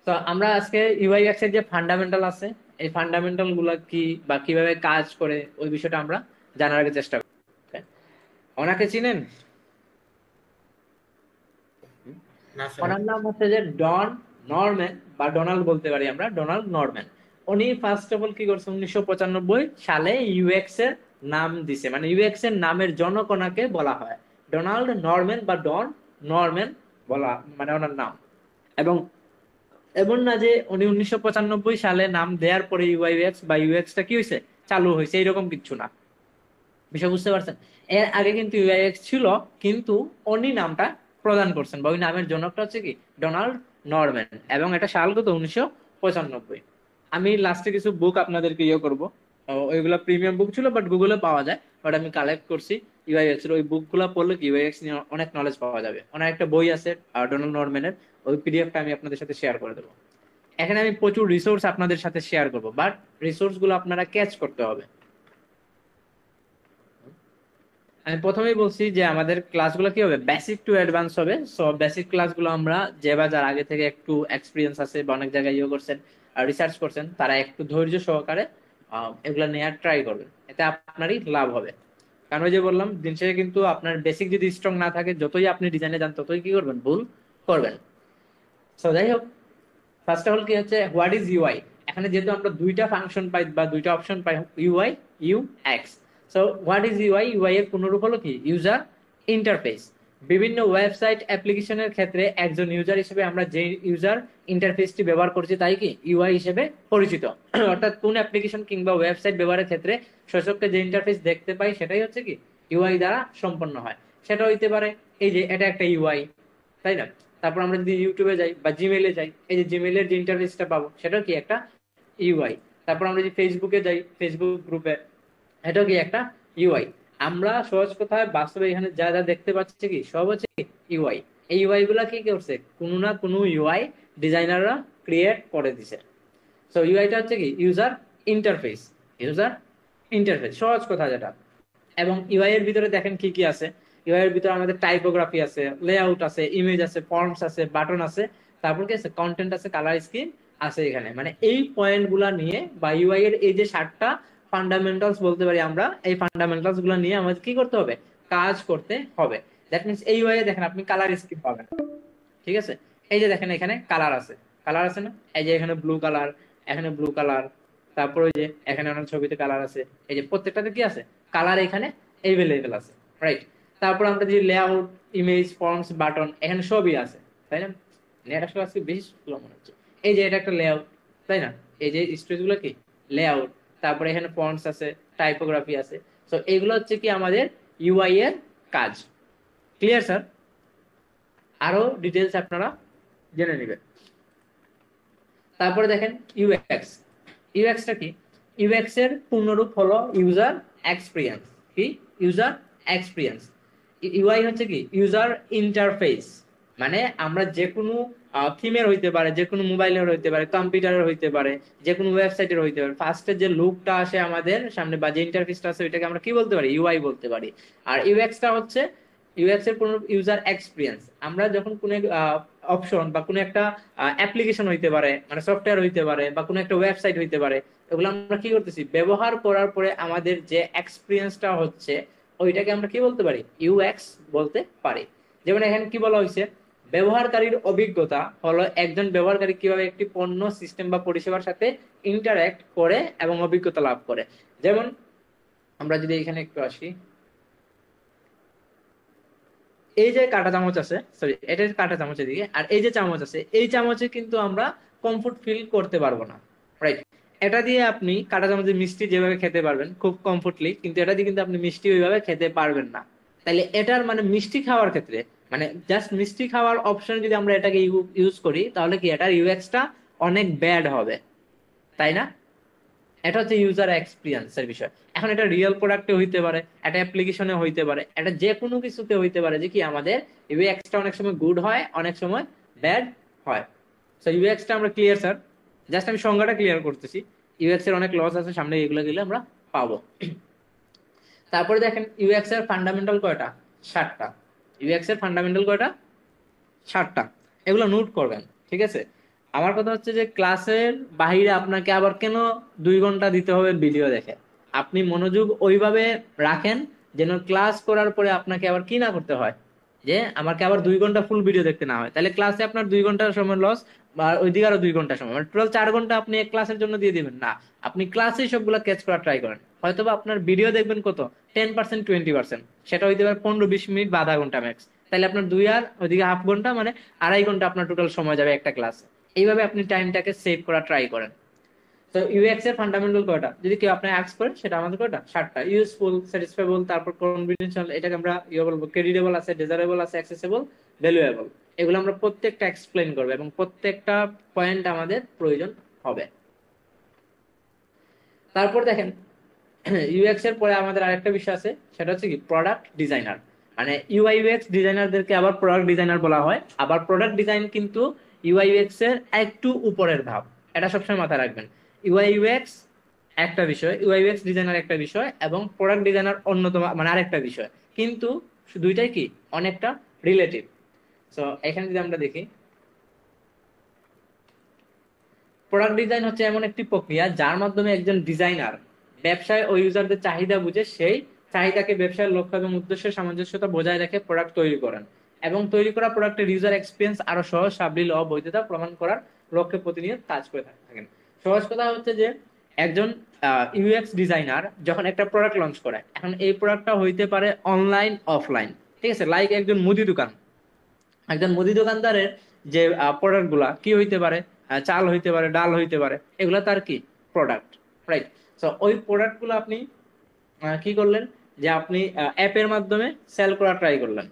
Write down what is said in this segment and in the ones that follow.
তো আমরা আজকে ইউআইএক্স এর যে ফান্ডামেন্টাল আছে, এই ফান্ডামেন্টাল গুলা কি বা কিভাবে কাজ করে ওই বিষয়টা আমরা জানার আগে চেষ্টা করি। ওনাকে চিনেন? না স্যার। ওনার নাম হচ্ছে যে ডন নরম্যান, বা ডোনাল্ড বলতে পারি আমরা, ডোনাল্ড নরম্যান। উনি ফার্স্ট অফ অল কি করছে, 1995 সালে ইউএক্স এর নাম দিছে, মানে ইউএক্স এর নামের জনক ওনাকে বলা হয় ডোনাল্ড নরম্যান বা ডন নরম্যান বলা, মানে ওনার নাম। এবং এমন না যে উনি 1995 সালে নাম দেওয়ার পরে ইউআইএক্স বা ইউএক্স টা কি হয়েছে, চালু হয়েছে, এরকম কিছু না। বিষয় বুঝতে পারছেন? এর আগে কিন্তু ইউআইএক্স ছিল, কিন্তু উনি নামটা প্রদান করছেন, বা ওই নামের জনকটা হচ্ছে কি ডোনাল্ড নরম্যান। এবং এটা সাল কত, 1995। আমি লাস্টে কিছু বুক আপনাদেরকে ইয়ে করবো, ওইগুলা প্রিমিয়াম বুক ছিল, বাট গুগলে পাওয়া যায়, বাট আমি কালেক্ট করছি ইউআইএক্স এর। ওই বুক গুলা পড়লে কি ইউআইএক্স নিয়ে অনেক নলেজ পাওয়া যাবে। ওনার একটা বই আছে ডোনাল্ড নরম্যানের, ওই পিডিএফটা আমি আপনাদের সাথে শেয়ার করে দেবো। এখানে আমি প্রচুর রিসোর্স আপনাদের সাথে শেয়ার করবো, বাট রিসোর্স গুলো আপনারা ক্যাচ করতে হবে। আমি প্রথমেই বলছি যে আমাদের ক্লাসগুলো কি হবে, বেসিক টু অ্যাডভান্স হবে। সো বেসিক ক্লাসগুলো আমরা যে বা যার আগে থেকে একটু এক্সপিরিয়েন্স আছে বা অনেক জায়গায় ইয়ে করছেন, রিসার্চ করছেন, তারা একটু ধৈর্য সহকারে এগুলা নেওয়ার ট্রাই করবেন, এতে আপনারই লাভ হবে। কারণ ওই যে বললাম, দিন শেষে কিন্তু আপনার বেসিক যদি স্ট্রং না থাকে, যতই আপনি ডিজাইনে যান ততই কি করবেন, ভুল করবেন। সো যাই হোক, ফার্স্ট অফ অল কি হচ্ছে, হোয়াট ইজ ইউআই। এখানে যেহেতু আমরা দুইটা ফাংশন পাই বা দুইটা অপশন পাই, UI, U X. So what is UI, UI এর পূর্ণরূপ হলো কি, ইউজার ইন্টারফেস। বিভিন্ন ওয়েবসাইট অ্যাপ্লিকেশনের ক্ষেত্রে একজন ইউজার হিসেবে আমরা যে ইউজার ইন্টারফেসটি ব্যবহার করছি তাই কি ইউআই হিসেবে পরিচিত। অর্থাৎ কোন অ্যাপ্লিকেশন কিংবা ওয়েবসাইট ব্যবহারের ক্ষেত্রে শোষককে যে ইন্টারফেস দেখতে পাই সেটাই হচ্ছে কি ইউআই দ্বারা সম্পন্ন হয়। সেটা হইতে পারে এই যে এটা একটা ইউআই, তাই না? তারপর আমরা যদি ইউটিউবে যাই বা জিমেইলে যাই, এই যে জিমেইলের যে ইন্টারফেসটা পাবো সেটাও কি একটা ইউআই। তারপর আমরা যদি ফেসবুকে যাই, ফেসবুক গ্রুপে, এটাও কি একটা ইউআই। আমরা সহজ কথায় বাস্তবে এখানে যা যা দেখতে পাচ্ছি কি সব হচ্ছে কি ইউআই। এই ইউআই গুলা কি করছে, কোনো না কোনো ইউআই ডিজাইনাররা ক্রিয়েট করে দিছে। সো ইউআইটা হচ্ছে কি ইউজার ইন্টারফেস, ইউজার ইন্টারফেস সহজ কথা যেটা। এবং ইউআই এর ভিতরে দেখেন কি কি আছে। ইউআই এর ভিতরে আমাদের টাইপোগ্রাফি আছে, লেআউট আছে, ইমেজ আছে, ফর্মস আছে, বাটন আছে, তারপর কি আছে, কন্টেন্ট আছে, কালার স্কিম আছে এখানে। মানে এই পয়েন্ট গুলা নিয়ে বা ইউআই এর এই যে 7টা ফান্ডামেন্টালস বলতে পারি আমরা, এই ফান্ডামেন্টালস গুলা নিয়ে আমাদের কি করতে হবে, কাজ করতে হবে। দ্যাট মিনস এই ইউআই এ দেখেন আপনি কালার স্কিম পাবেন, ঠিক আছে? এই যে দেখেন এখানে কালার আছে, কালার আছে না, এই যে এখানে ব্লু কালার, এখানে ব্লু কালার, তারপর ওই যে এখানে অনেক ছবিতে কালার আছে, এই যে প্রত্যেকটাতে কি আছে, কালার এখানে এভেলেবেল আছে, রাইট? তারপর আমরা যে লেআউট, ইমেজ, ফর্মস, বাটন, এখানে সবই আছে, তাই না? নেট আসলে আজকে বেশি স্লো মনে হচ্ছে। এই যে এটা একটা লেআউট, তাই না? এই যে স্টেজ গুলো কি লেআউট, তারপরে এখানে ফন্টস আছে, টাইপোগ্রাফি আছে। তো এগুলো হচ্ছে কি আমাদের ইউআই এর কাজ। Clear sir? আরো ডিটেলস আপনারা জেনে নেবেন। তারপরে দেখেন ইউএক্স। ইউএক্সটা কি, ইউএক্স এর পূর্ণরূপ হলো ইউজার এক্সপিরিয়েন্স। কি, ইউজার এক্সপিরিয়েন্স। ইউআই হচ্ছে কি ইউজার ইন্টারফেস। মানে আমরা যে কোনো থিমের হইতে পারে, যে কোনো মোবাইলের হইতে পারে, কম্পিউটারের হইতে পারে, যে কোনো ওয়েবসাইটের হইতে পারে, ফার্স্টে যে লুকটা আসে আমাদের সামনে বা যে ইন্টারফেসটা আছে ওইটাকে আমরা কি বলতে পারি, ইউআই বলতে পারি। আর ইউএক্সটা হচ্ছে, ইউএক্স এর পূর্ণরূপ ইউজার এক্সপিরিয়েন্স। আমরা যখন কোনো অপশন বা কোনো একটা অ্যাপ্লিকেশন হইতে পারে, মানে সফটওয়্যার হইতে পারে বা কোনো একটা ওয়েবসাইট হইতে পারে, এগুলো আমরা কি করতেছি, ব্যবহার করার পরে আমাদের যে এক্সপিরিয়েন্সটা হচ্ছে ওইটাকে আমরা কি বলতে পারি, ইউএক্স বলতে পারি। যেমন এখানে কি বলা হয়েছে, ব্যবহারকারীর অভিজ্ঞতা হলো একজন ব্যবহারকারী কিভাবে একটি পণ্য, সিস্টেম বা পরিষেবার সাথে ইন্টারঅ্যাক্ট করে এবং অভিজ্ঞতা লাভ করে। যেমন আমরা যদি এখানে একটু আসি, এই যে কাঁটা চামচ আছে, সরি এটা কাঁটা চামচের দিকে, আর এই যে চামচ আছে, এই চামচে কিন্তু আমরা কমফোর্ট ফিল করতে পারবো না, রাইট? এটা দিয়ে আপনি কাঁটা চামচের মিষ্টি যেভাবে খেতে পারবেন খুব কমফোর্টলি, কিন্তু এটা দিয়ে কিন্তু আপনি মিষ্টি ওইভাবে খেতে পারবেন না। তাইলে এটার মানে মিষ্টি খাওয়ার ক্ষেত্রে, মানে জাস্ট মিষ্টি খাওয়ার অপশন যদি আমরা এটাকে ইউজ করি, তাহলে কি এটার ইউএক্সটা অনেক ব্যাড হবে, তাই না? এটা হচ্ছে ইউজার এক্সপিরিয়েন্স এর বিষয়। এখন এটা রিয়েল প্রোডাক্টে হইতে পারে, এটা অ্যাপ্লিকেশনে হইতে পারে, এটা যে কোনো কিছুতে হইতে পারে যে কি আমাদের ইউএক্সটা অনেক সময় গুড হয়, অনেক সময় ব্যাড হয়। সো ইউএক্সটা আমরা ক্লিয়ার স্যার? জাস্ট আমি সংজ্ঞাটা ক্লিয়ার করতেছি। ইউএক্স এর অনেক লস আছে, সামনে এগুলো গেলে আমরা পাবো। তারপরে দেখেন ইউএক্স এর ফান্ডামেন্টাল কয়টা, 7টা। ইউএক্স এর ফান্ডামেন্টাল কয়টা, 7টা। এগুলো নোট করবেন, ঠিক আছে? আমার কথা হচ্ছে যে ক্লাসের বাইরে আপনাকে আবার কেন 2 ঘন্টা দিতে হবে ভিডিও দেখে? আপনি মনোযোগ ওইভাবে রাখেন যেন ক্লাস করার পরে আপনাকে আবার কি না করতে হয়, যে আমাকে আবার 2 ঘন্টা ফুল ভিডিও দেখতে না হয়। তাহলে ক্লাসে আপনার 2 ঘন্টার সময় লস, বা ওইদিকে আরো 2 ঘন্টা সময়, মানে টোটাল 4 ঘন্টা আপনি এক ক্লাসের জন্য দিয়ে দিবেন না। আপনি ক্লাসে সবগুলো ক্যাচ করার ট্রাই করেন। হয়তোবা আপনার ভিডিও দেখবেন কত, 10% 20%, সেটা হইতে পারে 15-20 মিনিট বা আধা ঘন্টা ম্যাক্স। তাহলে আপনার 2 আর ওইদিকে হাফ ঘন্টা, মানে 2.5 ঘন্টা আপনার টোটাল সময় যাবে একটা ক্লাসে। এইভাবে আপনি টাইমটাকে সেভ করা ট্রাই করেন। তো ইউএক্স এর ফান্ডামেন্টাল কয়টা, যদি কেউ আপনি আস্ক করেন, সেটা আমাদের কয়টা, 7টা: ইউজফুল, স্যাটিসফাইবল, তারপর কনভিনিয়েন্সিয়াল, এটাকে আমরা ইয়ে বলবো, ক্রেডিটেবল আছে, ডিজারেবল আছে, অ্যাক্সেসিবল, ভ্যালুয়েবল। এগুলো আমরা প্রত্যেকটা এক্সপ্লেইন করবো এবং প্রত্যেকটা পয়েন্ট আমাদের প্রয়োজন হবে। তারপর দেখেন, ইউএক্স এর পরে আমাদের আরেকটা বিষয় আছে, সেটা হচ্ছে কি প্রোডাক্ট ডিজাইনার। মানে ইউআই ইউএক্স ডিজাইনারদেরকে আবার প্রোডাক্ট ডিজাইনার বলা হয়। আবার প্রোডাক্ট ডিজাইন কিন্তু ইউআই ইউএক্স এর একটু উপরের ধাপ, এটা সবসময় মাথায় রাখবেন। ইউআই ইউএক্স একটা বিষয়, ইউআই ইউএক্স ডিজাইনার একটা বিষয়, এবং প্রোডাক্ট ডিজাইনার অন্যতম, মানে আরেকটা বিষয়। কিন্তু দুইটাই কি অনেকটা রিলেটিভ। সো এখানে যদি আমরা দেখি, প্রোডাক্ট ডিজাইন হচ্ছে এমন একটি প্রক্রিয়া যার মাধ্যমে একজন ডিজাইনার ব্যবসায় ও ইউজারদের চাহিদা বুঝে সেই চাহিদাকে ব্যবসার লক্ষ্য এবং উদ্দেশ্যের সামঞ্জস্যতা বজায় রেখে প্রোডাক্ট তৈরি করেন, এবং তৈরি করা প্রোডাক্টের ইউজার এক্সপিরিয়েন্স আরো সহজ, সাবলীল ও বৈধতা প্রমাণ করার লক্ষ্যে প্রতিনিয়ত কাজ করে থাকেন। সহজ কথা হচ্ছে যে একজন ইউএক্স ডিজাইনার যখন একটা প্রোডাক্ট লঞ্চ করে, এখন এই প্রোডাক্টটা হইতে পারে অনলাইন, অফলাইন, ঠিক আছে? লাইক একজন মুদি দোকান, একজন মুদি দোকানদারের যে প্রোডাক্ট গুলা কি হইতে পারে, চাল হইতে পারে, ডাল হইতে পারে, এগুলা তার কি প্রোডাক্ট, রাইট? তো ওই প্রোডাক্ট গুলো আপনি কি করলেন, যে আপনি অ্যাপের মাধ্যমে সেল করা ট্রাই করলেন,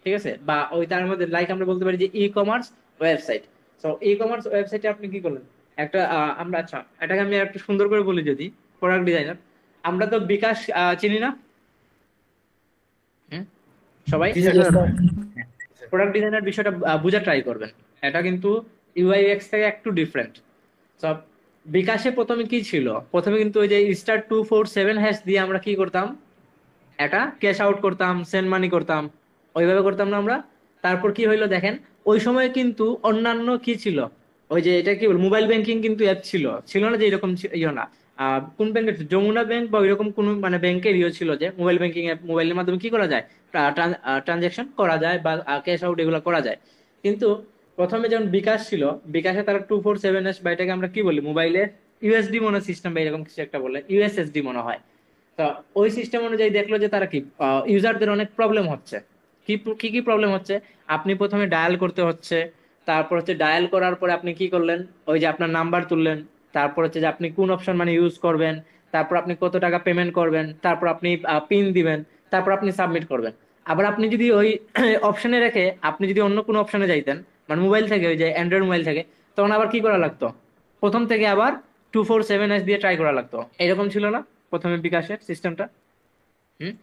ঠিক আছে? বা ওই তার মধ্যে লাইক আমরা বলতে পারি যে ই কমার্স ওয়েবসাইট। তো ই কমার্স ওয়েবসাইটে আপনি কি করলেন, একটা আমরা, আচ্ছা এটাকে আমি একটু সুন্দর করে বলি, যদি প্রোডাক্ট ডিজাইনার, আমরা তো বিকাশ চিনি না? হুম, সবাই জি sir. Yes, sir. Product designer বিষয়টা বোঝা ট্রাই করবেন। এটা কিন্তু ইউআই এক্স থেকে একটু ডিফারেন্ট। সব বিকাশে প্রথমে কি ছিল, প্রথমে কিন্তু ওই যে *247# দিয়ে আমরা কি করতাম, এটা ক্যাশ আউট করতাম, সেন্ড মানি করতাম, ওইভাবে করতাম না আমরা? তারপর কি হইলো দেখেন, ওই সময় কিন্তু অন্যান্য কি ছিল, ওই যে এটা কি বল, মোবাইল ব্যাংকিং কিন্তু অ্যাপ ছিল, ছিল না যে এরকম ইয়ে না। কোন ব্যাংকের, যমুনা ব্যাংক বা ওইরকম কোন মানে ব্যাংকের ইয়ে ছিল যে মোবাইল ব্যাংকিং অ্যাপ, মোবাইলের মাধ্যমে কি করা যায়, ট্রানজাকশন করা যায় বা ক্যাশ আউট এগুলো করা যায়। কিন্তু প্রথমে যেমন বিকাশ ছিল, বিকাশে তারা 247# বা এটাকে আমরা কি বলি, মোবাইলে ইউএসডি মনে সিস্টেম বা এরকম কিছু একটা বলে, ইউএসএসডি মনে হয়। তো ওই সিস্টেম অনুযায়ী দেখলো যে তারা কি ইউজারদের অনেক প্রবলেম হচ্ছে। কি কি কি প্রবলেম হচ্ছে, আপনি প্রথমে ডায়াল করতে হচ্ছে, তারপর হচ্ছে ডায়াল করার পরে আপনি কি করলেন, ওই যে আপনার নাম্বার তুললেন, তারপর হচ্ছে যে আপনি কোন অপশন মানে ইউজ করবেন, তারপর আপনি কত টাকা পেমেন্ট করবেন, তারপর আপনি পিন দিবেন, তারপর আপনি সাবমিট করবেন। আবার আপনি যদি ওই অপশনে রেখে আপনি যদি অন্য কোনো অপশনে যাইতেন, মানে মোবাইল থেকে, ওই যে অ্যান্ড্রয়েড মোবাইল থেকে, তখন আবার কি করা লাগতো, প্রথম থেকে আবার 247# দিয়ে ট্রাই করা লাগতো। এরকম ছিল না প্রথমে বিকাশের সিস্টেমটা? হুম,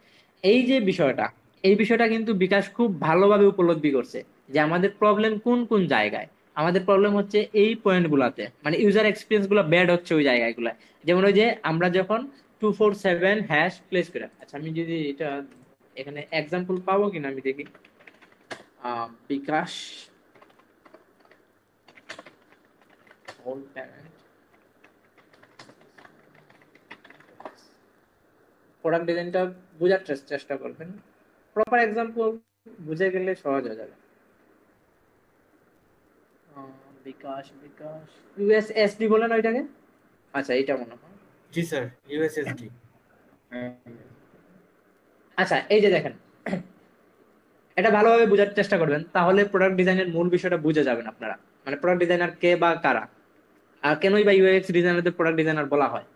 এই যে বিষয়টা, এই বিষয়টা কিন্তু বিকাশ খুব ভালোভাবে উপলব্ধি করছে যে আমাদের প্রবলেম কোন কোন জায়গায়। আমাদের প্রবলেম হচ্ছে এই পয়েন্ট গুলাতে, মানে ইউজার এক্সপিরিয়েন্স গুলো ব্যাড হচ্ছে ওই জায়গাগুলো। যেমন ওই যে আমরা যখন 247# প্লেস করে, আচ্ছা আমি যদি এটা এখানে এক্সাম্পল পাবো কিনা আমি দেখি। বিকাশ প্রোডাক্ট ডিজাইনটা বোঝার চেষ্টা করবেন, প্রপার এক্সাম্পল বুঝে গেলে সহজ হয়ে যাবে। বিকাশ বিকাশ ইউএসএসডি বলেন ওইটাকে, আচ্ছা এটা মনে হয়। জি স্যার, ইউএসএসডি। আচ্ছা এই যে দেখেন, এটা ভালোভাবে বোঝার চেষ্টা করবেন, তাহলে প্রোডাক্ট ডিজাইনের মূল বিষয়টা বুঝে যাবেন আপনারা। মানে প্রোডাক্ট ডিজাইনার কে বা কারা, আর কেনই বা ইউএক্স ডিজাইনারদের প্রোডাক্ট ডিজাইনার বলা হয়।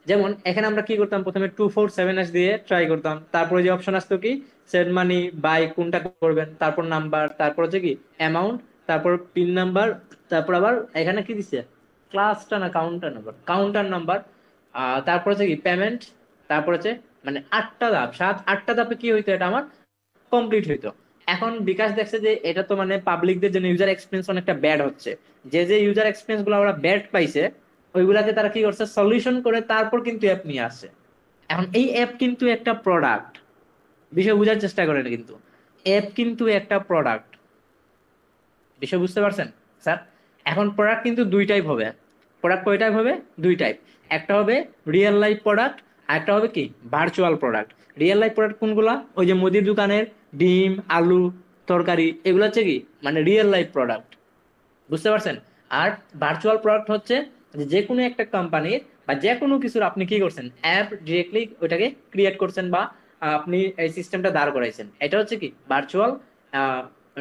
যেমন এখানে আমরা কি করতাম, প্রথমে 247# দিয়ে ট্রাই করতাম, তারপরে যে অপশন আসতো কি, সেন্ড মানি, বাই, কোনটা করবেন, তারপর নাম্বার, তারপর হচ্ছে কি অ্যামাউন্ট, তারপর পিন নাম্বার, তারপর আবার এখানে কি দিছে, ক্লাসটা না কাউন্টার নাম্বার, তারপর হচ্ছে কি পেমেন্ট, তারপর হচ্ছে মানে 8টা ধাপ, 7-8টা ধাপে কি হইতো, এটা আমার কমপ্লিট হইতো। এখন বিকাশ দেখছে যে এটা তো মানে পাবলিকদের জন্য ইউজার এক্সপিরিয়েন্স অনেকটা ব্যাড হচ্ছে, যে যে ইউজার এক্সপিরিয়েন্স গুলো ওরা ব্যাড পাইছে, ওইগুলাকে তারা কি করছে, সলিউশন করে তারপর কিন্তু অ্যাপ নিয়ে আসছে। এখন এই অ্যাপ কিন্তু একটা প্রোডাক্ট, বিষয় বোঝার চেষ্টা করেন, কিন্তু অ্যাপ কিন্তু একটা প্রোডাক্ট, বিষয় বুঝতে পারছেন স্যার? এখন প্রোডাক্ট কিন্তু দুই টাইপ হবে। প্রোডাক্ট কয় টাইপ হবে? দুই টাইপ। একটা হবে রিয়েল লাইফ প্রোডাক্ট, আর একটা হবে কি virtual product. Real life product কোনগুলা? ওই যে মুদির দোকানের ডিম, আলু, তরকারি, এগুলো হচ্ছে কি মানে রিয়েল লাইফ প্রোডাক্ট, বুঝতে পারছেন? আর ভার্চুয়াল প্রোডাক্ট হচ্ছে যে কোনো একটা কোম্পানির বা যে কোনো কিছুর আপনি কি করছেন, অ্যাপ ডিরেক্টলি ওইটাকে ক্রিয়েট করছেন বা আপনি এই সিস্টেমটা দাঁড় করাইছেন, এটা হচ্ছে কি ভার্চুয়াল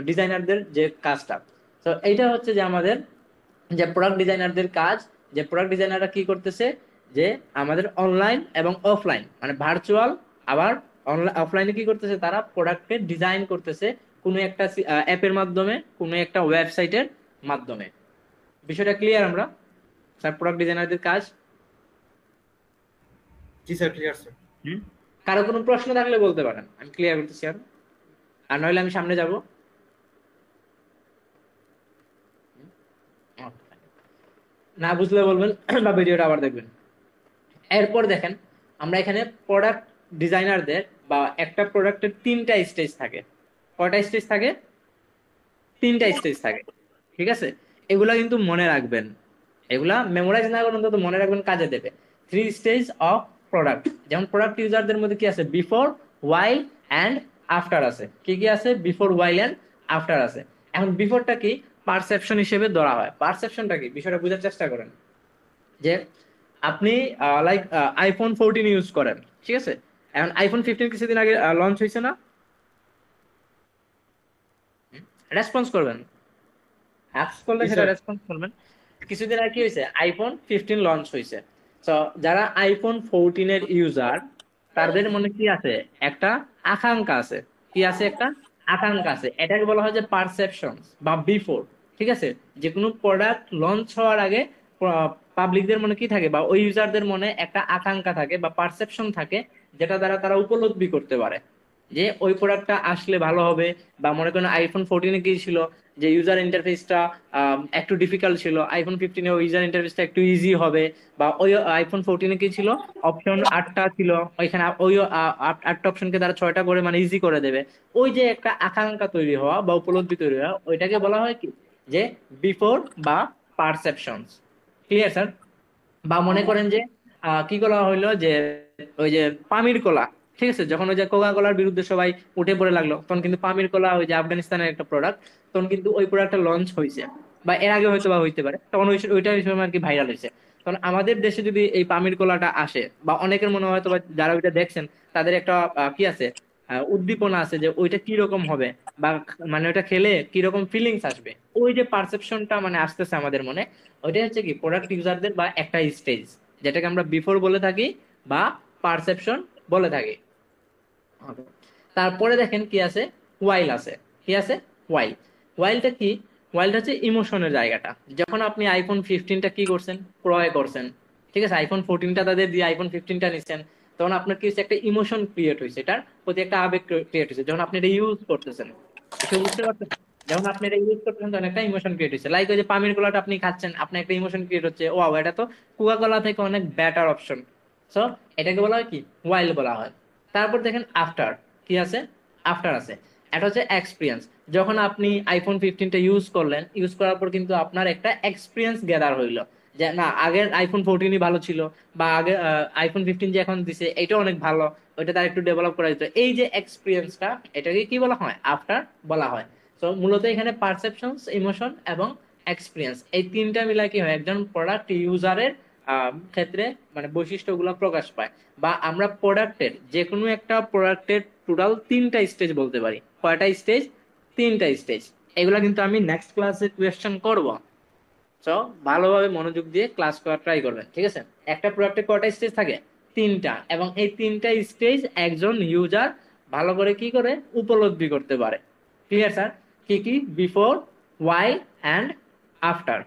ডিজাইনারদের যে কাজটা। তো এইটা হচ্ছে যে আমাদের যে প্রোডাক্ট ডিজাইনারদের কাজ, যে প্রোডাক্ট ডিজাইনাররা কি করতেছে, যে আমাদের অনলাইন এবং অফলাইন মানে ভার্চুয়াল আবার অফলাইনে কি করতেছে, তারা প্রোডাক্টের ডিজাইন করতেছে কোনো একটা অ্যাপের মাধ্যমে, কোনো একটা ওয়েবসাইটের মাধ্যমে। বিষয়টা ক্লিয়ার আমরা? স্যার প্রোডাক্ট ডিজাইনারদের কাজ। জি স্যার, ক্লিয়ার স্যার। হুম। কারো কোনো প্রশ্ন থাকলে বলতে পারেন, আমি ক্লিয়ার করতেছি। আর আর নইলে আমি সামনে যাব। না বুঝলে বলবেন বা ভিডিওটা আবার দেখবেন। এরপর দেখেন, আমরা এখানে প্রোডাক্ট ডিজাইনারদের বা একটা প্রোডাক্টের তিনটা স্টেজ থাকে। কয়টা স্টেজ থাকে? তিনটা স্টেজ থাকে, ঠিক আছে? এগুলা কিন্তু মনে রাখবেন, এগুলা মেমোরাইজ না করেন তো মনে রাখবেন, কাজে দেবে। Three stage of product. যেমন প্রোডাক্ট ইউজারদের মধ্যে কি আছে? বিফোর, ওয়াইল এন্ড আফটার আছে। কি কি আছে? বিফোর, ওয়াইল এন্ড আফটার আছে। এখন বিফোরটা কি? পারসেপশন হিসেবে ধরা হয়। পারসেপশনটা কি? বিষয়টা বোঝার চেষ্টা করেন। যে আপনি লাইক আইফোন 14 ইউজ করেন, ঠিক আছে? এখন আইফোন 15 কিছুদিন আগে লঞ্চ হয়েছে না? রেসপন্স করবেন, অ্যাপস করলে জি সেটা স্যার। রেসপন্স করবেন। কিছুদিন আগে কি হয়েছে? আইফোন 15 লঞ্চ হয়েছে। তো যারা আইফোন 14 এর ইউজার, তাদের মনে কি আছে? একটা আকাঙ্ক্ষা আছে। কি আছে? একটা আকাঙ্ক্ষা আছে। এটাকে বলা হয় যে পারসেপশন বা বিফোর, ঠিক আছে? যে কোনো প্রোডাক্ট লঞ্চ হওয়ার আগে পাবলিকদের মনে কি থাকে বা ওই ইউজারদের মনে একটা আকাঙ্ক্ষা থাকে বা পারসেপশন থাকে, যেটা দ্বারা তারা উপলব্ধি করতে পারে যে ওই প্রোডাক্টটা আসলে ভালো হবে। বা মনে করেন আইফোন 14 এ কি ছিল, যে ইউজার ইন্টারফেসটা একটু ডিফিকাল্ট ছিল, আইফোন 15 এ ওই ইউজার ইন্টারফেসটা একটু ইজি হবে। বা ওই আইফোন 14 এ কি ছিল, অপশন 8টা ছিল, ওইখানে ওই 8টা অপশনকে তারা 6টা করে মানে ইজি করে দেবে। ওই যে একটা আকাঙ্ক্ষা তৈরি হওয়া বা উপলব্ধি তৈরি হওয়া, ওইটাকে বলা হয় কি, যে বিফোর বা পারসেপশনস। Clear sir? বা মনে করেন যে কি করা হইলো, যে ওই যে পামির কোলা, ঠিক আছে, যখন ওই যে কোকা কোলার বিরুদ্ধে সবাই উঠে পড়ে লাগলো, তখন কিন্তু পামির কোলা ওই যে আফগানিস্তানের একটা প্রোডাক্ট, তখন কিন্তু ওই প্রোডাক্টটা লঞ্চ হয়েছে বা এর আগে হয়তো বা হইতে পারে, তখন ওইটা ওই সময় আর কি ভাইরাল হয়েছে। তখন আমাদের দেশে যদি এই পামির কোলাটা আসে, বা অনেকের মনে হয়তো বা যারা ওইটা দেখছেন তাদের একটা কি আছে, উদ্দীপনা আছে যে ওইটা কি রকম হবে, বা মানে ওইটা খেলে কি রকম ফিলিংস আসবে, ওই যে পারসেপশনটা মানে আসতেছে আমাদের মনে, ওইটাই হচ্ছে কি প্রোডাক্ট ইউজারদের বা একটা স্টেজ, যেটাকে আমরা বিফোর বলে থাকি বা পারসেপশন বলে থাকি। Okay. তারপরে দেখেন কি আছে, ওয়াইল আছে। কি আছে? ওয়াইল। ওয়াইলটা কি? ওয়াইলটা হচ্ছে ইমোশনের জায়গাটা। যখন আপনি আইফোন 15টা কি করছেন, ক্রয় করছেন, ঠিক আছে, আইফোন 14টা তাদের দিয়ে আইফোন 15টা নিচ্ছেন, তখন আপনার কি হচ্ছে, একটা ইমোশন ক্রিয়েট হয়েছে, এটার প্রতি একটা আবেগ ক্রিয়েট হয়েছে যখন আপনি এটা ইউজ করতেছেন। বিষয় বুঝতে পারছেন? যখন আপনি এটা ইউজ করতেছেন তখন একটা ইমোশন ক্রিয়েট হচ্ছে। লাইক ওই যে পামির কোলাটা আপনি খাচ্ছেন, আপনার একটা ইমোশন ক্রিয়েট হচ্ছে, ওয়াও এটা তো কোকা কোলা থেকে অনেক বেটার অপশন। সো এটাকে বলা হয় কি, ওয়াইল বলা হয়। তারপর দেখেন আফটার। কি আছে? আফটার আছে। এটা হচ্ছে এক্সপিরিয়েন্স। যখন আপনি আইফোন 15টা ইউজ করলেন, ইউজ করার পর কিন্তু আপনার একটা এক্সপিরিয়েন্স গ্যাদার হইলো, যে না আগের আইফোন 14ই ভালো ছিল, বা আগে আইফোন 15 যে এখন দিছে এটা অনেক ভালো, ওইটা তার একটু ডেভেলপ করা যেত। এই যে এক্সপিরিয়েন্সটা, এটাকে কি বলা হয়? আফটার বলা হয়। তো মূলত এখানে পারসেপশনস, ইমোশন এবং এক্সপিরিয়েন্স, এই তিনটা মিলাই কি হয়, একজন প্রোডাক্ট ইউজারের ক্ষেত্রে মানে বৈশিষ্ট্যগুলো প্রকাশ পায়। বা আমরা প্রোডাক্টের যে কোনো একটা প্রোডাক্টের টোটাল তিনটা স্টেজ বলতে পারি। কয়টা স্টেজ? তিনটা স্টেজ। এগুলা কিন্তু আমি নেক্সট ক্লাসে কোয়েশ্চেন করব। তো ভালোভাবে মনোযোগ দিয়ে ক্লাস করার ট্রাই করবেন, ঠিক আছে? একটা প্রোডাক্টের কয়টা স্টেজ থাকে? তিনটা। এবং এই তিনটা স্টেজ একজন ইউজার ভালো করে কি করে উপলব্ধি করতে পারে। Clear sir? কি কি? Before, while and after.